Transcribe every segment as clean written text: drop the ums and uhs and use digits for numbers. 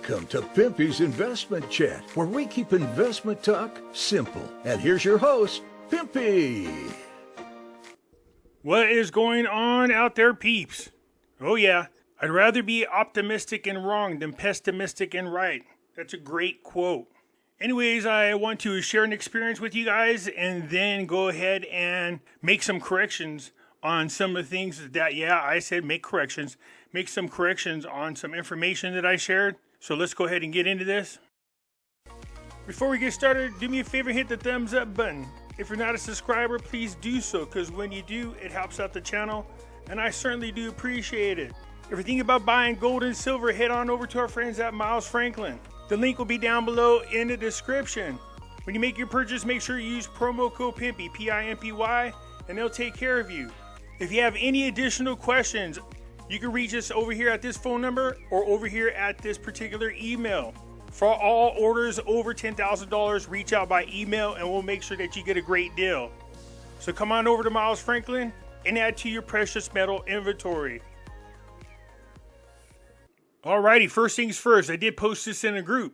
Welcome to Pimpy's Investment Chat, where we keep investment talk simple. And here's your host, Pimpy. What is going on out there, peeps? Oh yeah, I'd rather be optimistic and wrong than pessimistic and right. That's a great quote. Anyways, I want to share an experience with you guys and then go ahead and make some corrections on some of the things that, I said make corrections. Make some corrections on some information that I shared. So let's go ahead and get into this. Before we get started, do me a favor, hit the thumbs up button. If you're not a subscriber, please do so, because when you do, it helps out the channel, and I certainly do appreciate it. If you're thinking about buying gold and silver, head on over to our friends at Miles Franklin. The link will be down below in the description. When you make your purchase, make sure you use promo code Pimpy, P-I-M-P-Y, and they'll take care of you. If you have any additional questions, you can reach us over here at this phone number or over here at this particular email. For all orders over $10,000, reach out by email and we'll make sure that you get a great deal. So come on over to Miles Franklin and add to your precious metal inventory. Alrighty, first things first, I did post this in a group.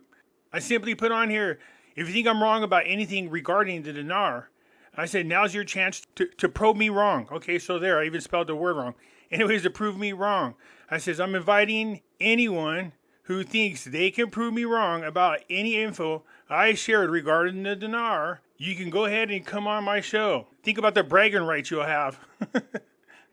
I simply put on here, if you think I'm wrong about anything regarding the dinar, I said, now's your chance to prove me wrong. Okay, so there, I even spelled the word wrong. Anyways, to prove me wrong. I says, I'm inviting anyone who thinks they can prove me wrong about any info I shared regarding the dinar. You can go ahead and come on my show. Think about the bragging rights you'll have.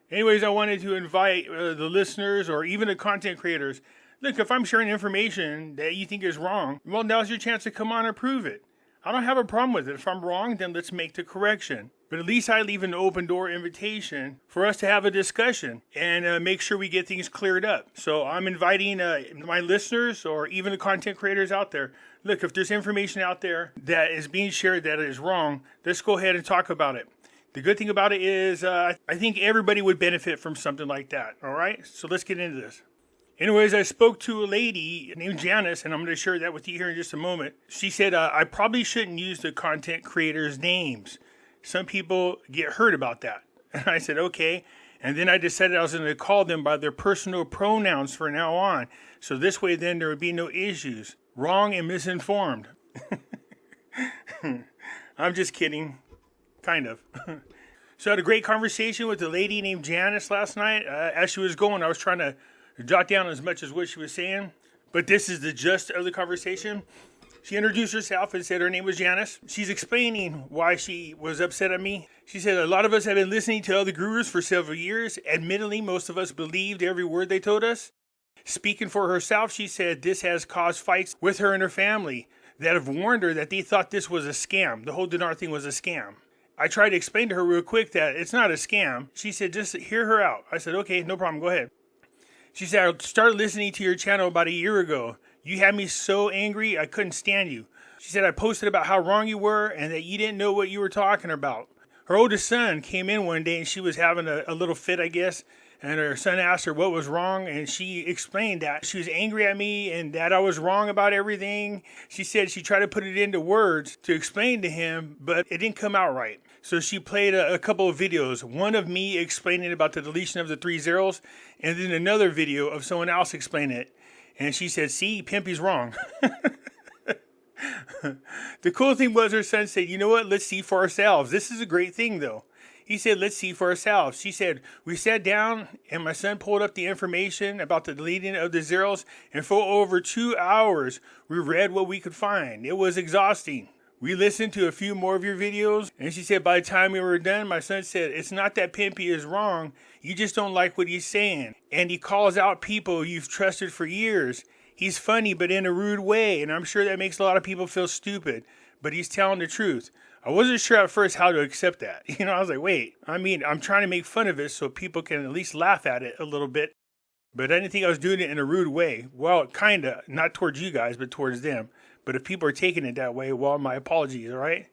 Anyways, I wanted to invite the listeners or even the content creators. Look, if I'm sharing information that you think is wrong, well, now's your chance to come on and prove it. I don't have a problem with it. If I'm wrong, then let's make the correction. But at least I leave an open door invitation for us to have a discussion and make sure we get things cleared up. So I'm inviting my listeners or even the content creators out there. Look, if there's information out there that is being shared that is wrong, let's go ahead and talk about it. The good thing about it is I think everybody would benefit from something like that. All right, so let's get into this. Anyways, I spoke to a lady named Janice, and I'm going to share that with you here in just a moment. She said, I probably shouldn't use the content creators' names. Some people get hurt about that. And I said, okay. And then I decided I was going to call them by their personal pronouns from now on. So this way, then, there would be no issues. Wrong and misinformed. I'm just kidding. Kind of. So I had a great conversation with a lady named Janice last night. As she was going, I was trying to jot down as much as what she was saying. But this is the gist of the conversation. She introduced herself and said her name was Janice. She's explaining why she was upset at me. She said, a lot of us have been listening to other gurus for several years. Admittedly, most of us believed every word they told us. Speaking for herself, she said this has caused fights with her and her family that have warned her that they thought this was a scam. The whole dinar thing was a scam. I tried to explain to her real quick that it's not a scam. She said, just hear her out. I said, okay, no problem. Go ahead. She said, I started listening to your channel about a year ago. You had me so angry, I couldn't stand you. She said, I posted about how wrong you were and that you didn't know what you were talking about. Her oldest son came in one day and she was having a little fit, I guess. And her son asked her what was wrong. And she explained that she was angry at me and that I was wrong about everything. She said she tried to put it into words to explain to him, but it didn't come out right. So she played a couple of videos. One of me explaining about the deletion of the 3 zeros. And then another video of someone else explaining it. And she said, see, Pimpy's wrong. The cool thing was her son said, you know what, let's see for ourselves. This is a great thing, though. He said, let's see for ourselves. She said, we sat down and my son pulled up the information about the deleting of the zeros. And for over 2 hours, we read what we could find. It was exhausting. We listened to a few more of your videos. And she said, by the time we were done, my son said, it's not that Pimpy is wrong. You just don't like what he's saying. And he calls out people you've trusted for years. He's funny, but in a rude way. And I'm sure that makes a lot of people feel stupid. But he's telling the truth. I wasn't sure at first how to accept that. I was like, wait, I'm trying to make fun of it so people can at least laugh at it a little bit. But I didn't think I was doing it in a rude way. Well, kind of. Not towards you guys, but towards them. But if people are taking it that way, well, my apologies, all right?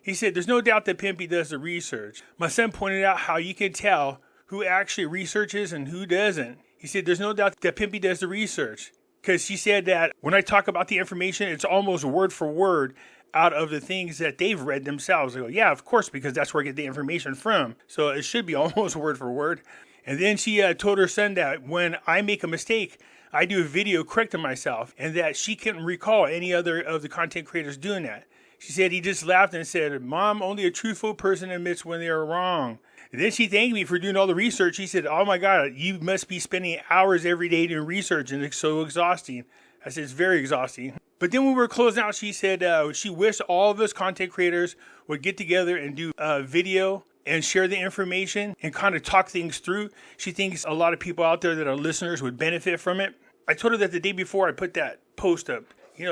He said, there's no doubt that Pimpy does the research. My son pointed out how you can tell who actually researches and who doesn't. He said, there's no doubt that Pimpy does the research. Because she said that when I talk about the information, it's almost word for word out of the things that they've read themselves. I go, yeah, of course, because that's where I get the information from. So it should be almost word for word. And then she told her son that when I make a mistake, I do a video correcting myself, and that she couldn't recall any other of the content creators doing that. She said he just laughed and said, "Mom, only a truthful person admits when they are wrong." And then she thanked me for doing all the research. She said, "Oh my God, you must be spending hours every day doing research, and it's so exhausting." I said, "It's very exhausting." But then when we were closing out, she said she wished all of us content creators would get together and do a video and share the information and kind of talk things through. She thinks a lot of people out there that are listeners would benefit from it. I told her that the day before I put that post up,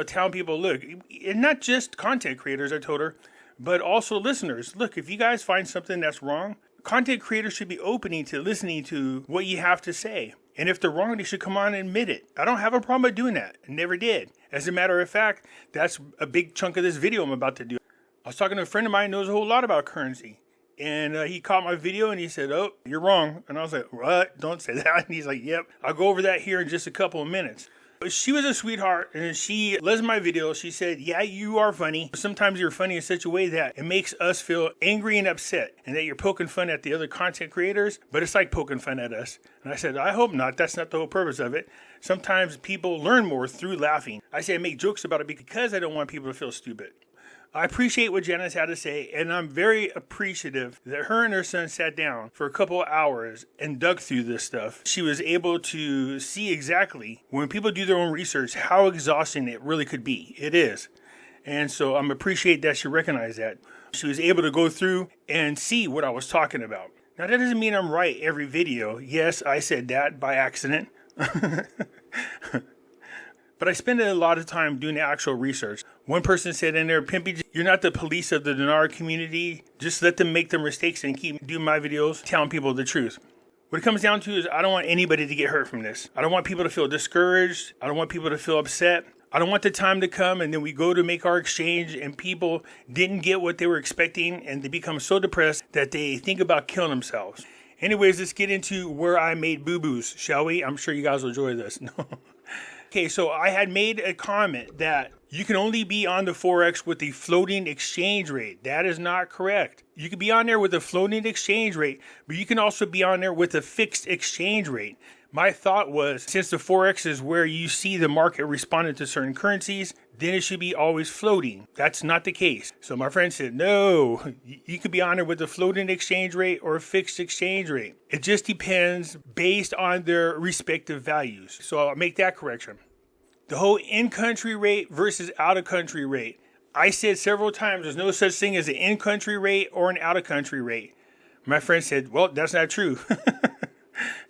telling people, look, and not just content creators, I told her, but also listeners. Look, if you guys find something that's wrong, content creators should be opening to listening to what you have to say. And if they're wrong, they should come on and admit it. I don't have a problem with doing that. I never did. As a matter of fact, that's a big chunk of this video I'm about to do. I was talking to a friend of mine who knows a whole lot about currency. And he caught my video and he said, "Oh, you're wrong." And I was like, "What? Don't say that." And he's like, "Yep, I'll go over that here in just a couple of minutes." But she was a sweetheart and she loves my video. She said, "Yeah, you are funny. Sometimes you're funny in such a way that it makes us feel angry and upset, and that you're poking fun at the other content creators, but it's like poking fun at us." And I said, "I hope not. That's not the whole purpose of it. Sometimes people learn more through laughing." I say I make jokes about it because I don't want people to feel stupid. I appreciate what Janice had to say, and I'm very appreciative that her and her son sat down for a couple of hours and dug through this stuff. She was able to see exactly, when people do their own research, how exhausting it really could be. It is. And so I'm appreciate that she recognized that. She was able to go through and see what I was talking about. Now, that doesn't mean I'm right every video. Yes, I said that by accident. But I spend a lot of time doing the actual research. One person said in there, "Pimpy, you're not the police of the dinar community. Just let them make their mistakes and keep doing my videos, telling people the truth." What it comes down to is I don't want anybody to get hurt from this. I don't want people to feel discouraged. I don't want people to feel upset. I don't want the time to come and then we go to make our exchange and people didn't get what they were expecting and they become so depressed that they think about killing themselves. Anyways, let's get into where I made boo-boos, shall we? I'm sure you guys will enjoy this. Okay, so I had made a comment that you can only be on the Forex with the floating exchange rate. That is not correct. You can be on there with a floating exchange rate, but you can also be on there with a fixed exchange rate. My thought was, since the Forex is where you see the market responding to certain currencies, then it should be always floating. That's not the case. So my friend said, no, you could be on there with a floating exchange rate or a fixed exchange rate. It just depends based on their respective values. So I'll make that correction. The whole in-country rate versus out-of-country rate. I said several times there's no such thing as an in-country rate or an out-of-country rate. My friend said, well, that's not true.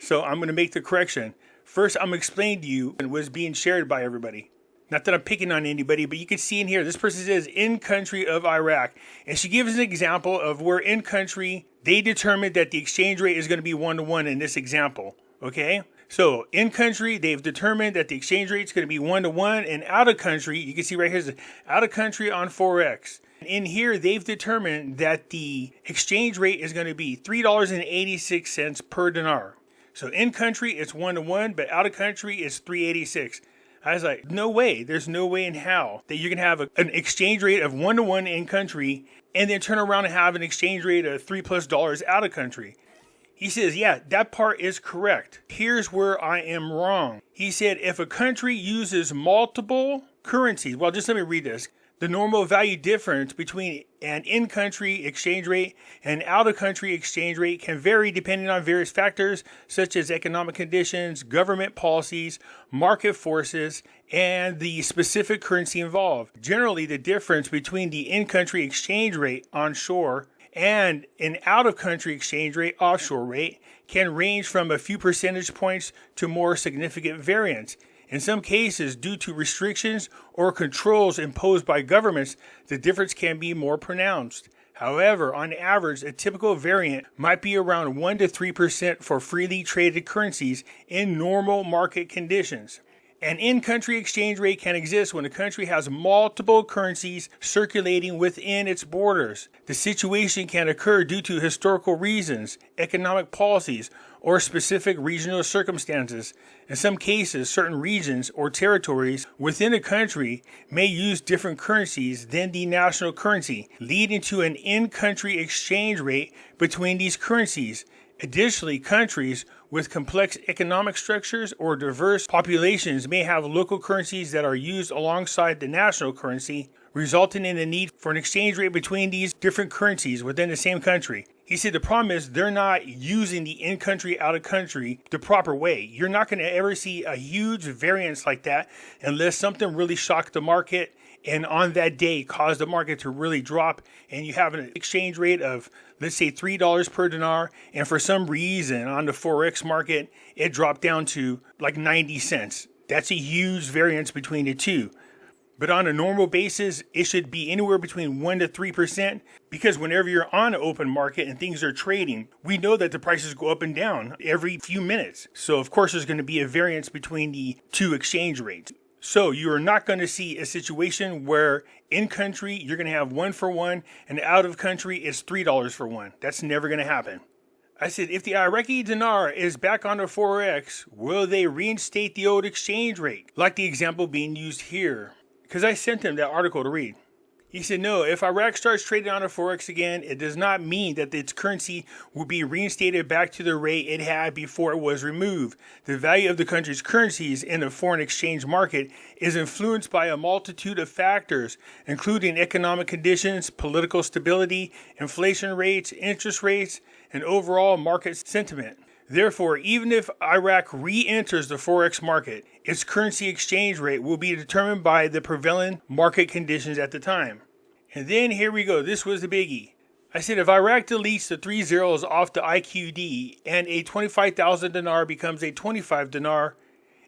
So I'm going to make the correction. First, I'm going to explain to you what was being shared by everybody. Not that I'm picking on anybody, but you can see in here, this person says in-country of Iraq. And she gives an example of where in-country, they determined that the exchange rate is going to be 1-to-1 in this example. Okay? So in-country, they've determined that the exchange rate is going to be 1-to-1. And out-of-country, you can see right here, out-of-country on Forex. In here, they've determined that the exchange rate is going to be $3.86 per dinar. So in country, it's 1-to-1, but out of country, it's $3.86. I was like, no way. There's no way in hell that you can have an exchange rate of 1-to-1 in country and then turn around and have an exchange rate of $3+ out of country. He says, yeah, that part is correct. Here's where I am wrong. He said, if a country uses multiple currencies, well, just let me read this. The normal value difference between an in-country exchange rate and out-of-country exchange rate can vary depending on various factors such as economic conditions, government policies, market forces, and the specific currency involved. Generally, the difference between the in-country exchange rate onshore and an out-of-country exchange rate offshore rate can range from a few percentage points to more significant variance. In some cases, due to restrictions or controls imposed by governments, the difference can be more pronounced. However, on average, a typical variant might be around 1 to 3% for freely traded currencies in normal market conditions. An in-country exchange rate can exist when a country has multiple currencies circulating within its borders. The situation can occur due to historical reasons, economic policies, or specific regional circumstances. In some cases, certain regions or territories within a country may use different currencies than the national currency, leading to an in-country exchange rate between these currencies. Additionally, countries with complex economic structures or diverse populations may have local currencies that are used alongside the national currency, resulting in the need for an exchange rate between these different currencies within the same country. He said the problem is they're not using the in-country, out-of-country the proper way. You're not going to ever see a huge variance like that unless something really shocked the market and on that day caused the market to really drop, and you have an exchange rate of, let's say, $3 per dinar, and for some reason on the Forex market, it dropped down to like 90 cents. That's a huge variance between the two. But on a normal basis, it should be anywhere between 1% to 3%, because whenever you're on an open market and things are trading, we know that the prices go up and down every few minutes. So of course there's going to be a variance between the two exchange rates. So you are not going to see a situation where in country you're going to have 1 for 1 and out of country it's $3 for 1. That's never going to happen. I said, if the Iraqi dinar is back on the Forex, will they reinstate the old exchange rate? Like the example being used here. Because I sent him that article to read. He said, no, if Iraq starts trading on the Forex again, it does not mean that its currency will be reinstated back to the rate it had before it was removed. The value of the country's currencies in the foreign exchange market is influenced by a multitude of factors, including economic conditions, political stability, inflation rates, interest rates, and overall market sentiment. Therefore, even if Iraq re-enters the Forex market, its currency exchange rate will be determined by the prevailing market conditions at the time. And then here we go. This was the biggie. I said if Iraq deletes the 3 zeros off the IQD and a 25,000 dinar becomes a 25 dinar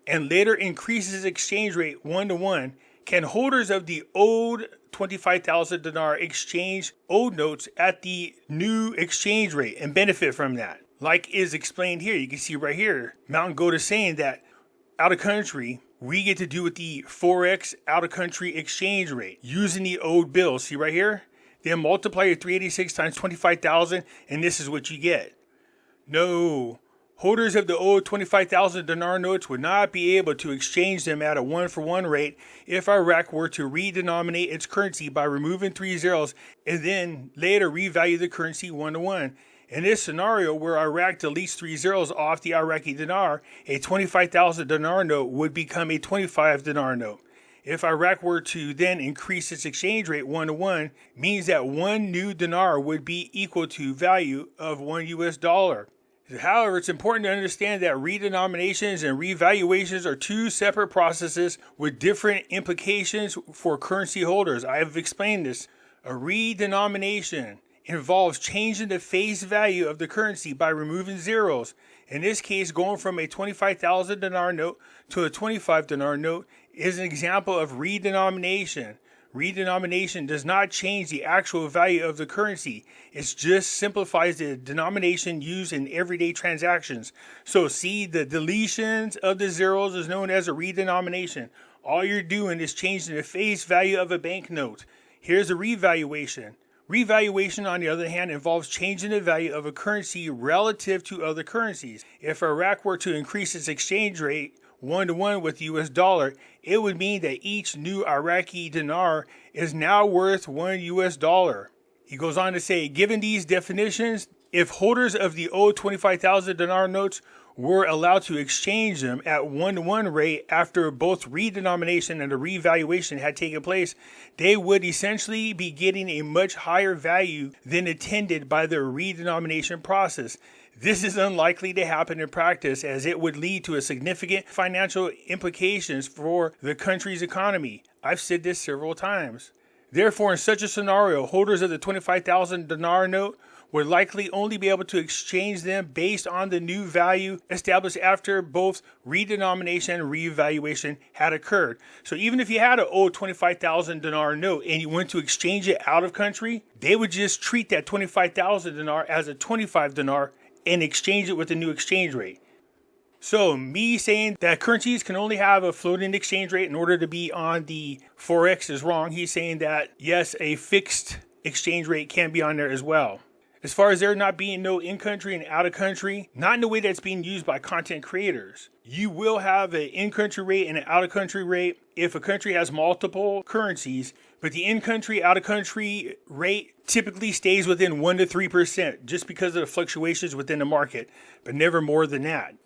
and later increases exchange rate 1 to 1, can holders of the old 25,000 dinar exchange old notes at the new exchange rate and benefit from that? Like is explained here, you can see right here, Mountain Goat is saying that out of country, we get to do with the Forex out of country exchange rate using the old bill. See right here? Then multiply your 386 times 25,000 and this is what you get. No, holders of the old 25,000 dinar notes would not be able to exchange them at a 1 for 1 rate if Iraq were to redenominate its currency by removing 3 zeros and then later revalue the currency 1 to 1. In this scenario where Iraq deletes 3 zeros off the Iraqi dinar, a 25,000 dinar note would become a 25 dinar note. If Iraq were to then increase its exchange rate 1 to 1, means that 1 new dinar would be equal to value of $1 US. However, it's important to understand that redenominations and revaluations are two separate processes with different implications for currency holders. I have explained this. A redenomination involves changing the face value of the currency by removing zeros. In this case, going from a 25,000 dinar note to a 25 dinar note is an example of redenomination. Redenomination does not change the actual value of the currency. It just simplifies the denomination used in everyday transactions. So see, the deletions of the zeros is known as a redenomination. All you're doing is changing the face value of a banknote. Here's a revaluation. Revaluation, on the other hand, involves changing the value of a currency relative to other currencies. If Iraq were to increase its exchange rate 1 to 1 with the US dollar, it would mean that each new Iraqi dinar is now worth $1 US. He goes on to say, given these definitions, if holders of the old 25,000 dinar notes were allowed to exchange them at 1 to 1 rate after both redenomination and the revaluation had taken place, they would essentially be getting a much higher value than intended by the redenomination process. This is unlikely to happen in practice, as it would lead to a significant financial implications for the country's economy. I've said this several times. Therefore, in such a scenario, holders of the 25,000 dinar note would likely only be able to exchange them based on the new value established after both redenomination and revaluation had occurred. So even if you had an old 25,000 dinar note and you went to exchange it out of country, they would just treat that 25,000 dinar as a 25 dinar and exchange it with the new exchange rate. So me saying that currencies can only have a floating exchange rate in order to be on the Forex is wrong. He's saying that, yes, a fixed exchange rate can be on there as well. As far as there not being no in-country and out-of-country, not in the way that's being used by content creators. You will have an in-country rate and an out-of-country rate if a country has multiple currencies, but the in-country, out-of-country rate typically stays within 1 to 3% just because of the fluctuations within the market, but never more than that.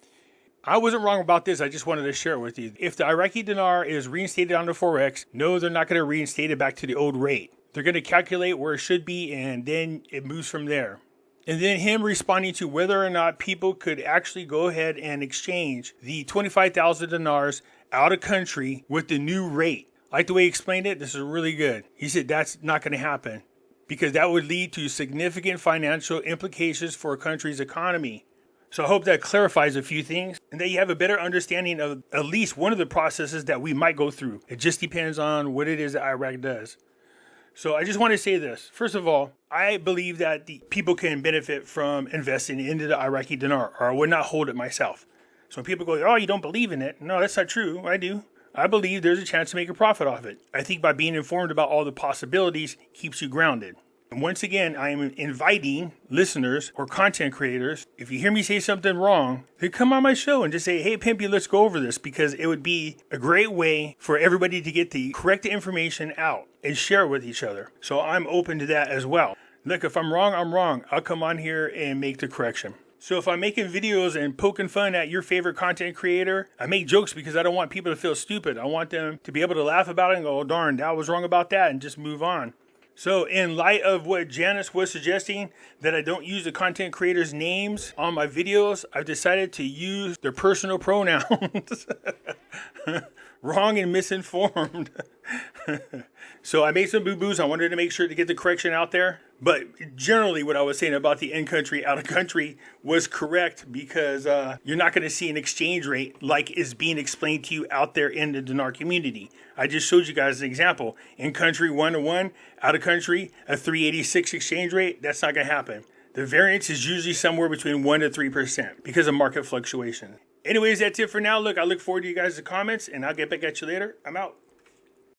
I wasn't wrong about this. I just wanted to share it with you. If the Iraqi dinar is reinstated on the Forex, no, they're not going to reinstate it back to the old rate. They're going to calculate where it should be, and then it moves from there. And then him responding to whether or not people could actually go ahead and exchange the 25,000 dinars out of country with the new rate. Like the way he explained it, this is really good. He said that's not going to happen because that would lead to significant financial implications for a country's economy. So I hope that clarifies a few things and that you have a better understanding of at least one of the processes that we might go through. It just depends on what it is that Iraq does. So I just want to say this. First of all, I believe that the people can benefit from investing into the Iraqi dinar, or I would not hold it myself. So when people go, oh, you don't believe in it? No, that's not true. I do. I believe there's a chance to make a profit off it. I think by being informed about all the possibilities keeps you grounded. And once again, I am inviting listeners or content creators, if you hear me say something wrong, then come on my show and just say, hey, Pimpy, let's go over this, because it would be a great way for everybody to get the correct information out and share it with each other. So I'm open to that as well. Look, if I'm wrong, I'm wrong. I'll come on here and make the correction. So if I'm making videos and poking fun at your favorite content creator, I make jokes because I don't want people to feel stupid. I want them to be able to laugh about it and go, oh, darn, I was wrong about that, and just move on. So in light of what Janice was suggesting, that I don't use the content creators' names on my videos, I've decided to use their personal pronouns. Wrong and misinformed. So I made some boo-boos. I wanted to make sure to get the correction out there. But generally what I was saying about the in-country, out-of-country was correct, because you're not going to see an exchange rate like is being explained to you out there in the dinar community. I just showed you guys an example. In-country 1-to-1, out-of-country a 386 exchange rate. That's not going to happen. The variance is usually somewhere between 1 to 3% because of market fluctuation. Anyways, that's it for now. Look, I look forward to you guys' comments, and I'll get back at you later. I'm out.